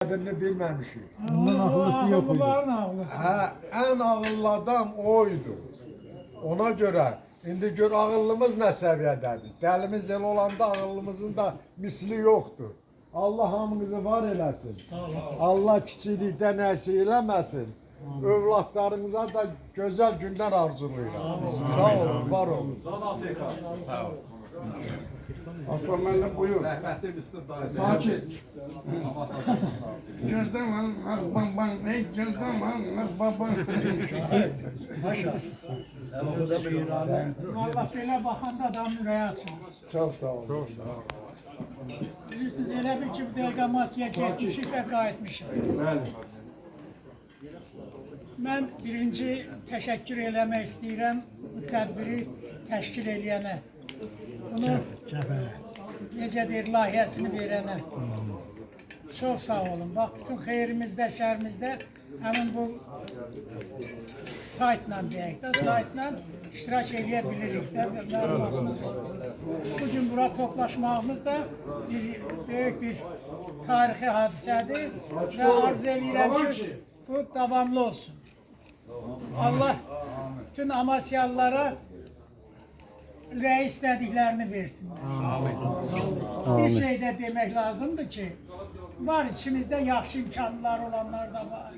Adını bilmemişik. Bundan akıllısı yok idi. Ha, en ağıllı adam oydu. Ona göre, indi gör ağıllımız ne seviyededir. Dəlimiz el olanda ağıllımızın da misli yoktur. Allah hamınızı var eləsin. Allah kiçilikdən əksi eləməsin. Övladlarınıza da güzel günler arzulayıram. Sağ olun, var olun. Sağ ol. Aslan müəllim buyur. Rəhmətli Müslüm dayı. Sakit. Gözdən lan, bang bang, ey gözdən lan, bang. Allah belə baxanda adam ürəyi açılır. Çok sağ olun. Çok sağ olun. Bilirsiniz, elə bir ki, bu dəqiqə masaya getmişik və qayıtmışıq. Bəli. Mən birinci təşəkkür eləmək istəyirəm bu tədbiri təşkil eləyənə. Bunu necə deyir, layihəsini verənə. Çox sağ olun. Bax, bütün xeyrimizdə, şərimizdə həmin bu saytla deyək də, saytla iştirak eləyə bilirik də, məlumatımız olur. Bugün bura toplaşmağımız da böyük bir tarixi hadisədir və arzu edirəm ki, bu davamlı olsun. Allah bütün Amasyalılara ürəyi istədiklərini versinlər. Bir şey də demək lazımdır ki, var içimizdə yaxşı imkanlar olanlar da var,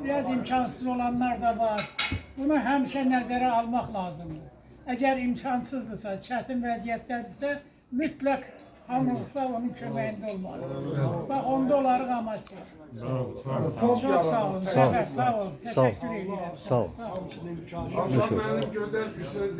biraz imkansız olanlar da var. Bunu həmişə nəzərə almaq lazımdır. Əgər imkansızdırsa, çətin vəziyyətdədirsə, mütləq hamılıqla onun köməyində olmalı. Bax, onda olarıq Amasya. Çox sağ olun, Səfər, sağ olun, təşəkkür edirəm. Sağ olun. Aslan müəllim gözəl bir söz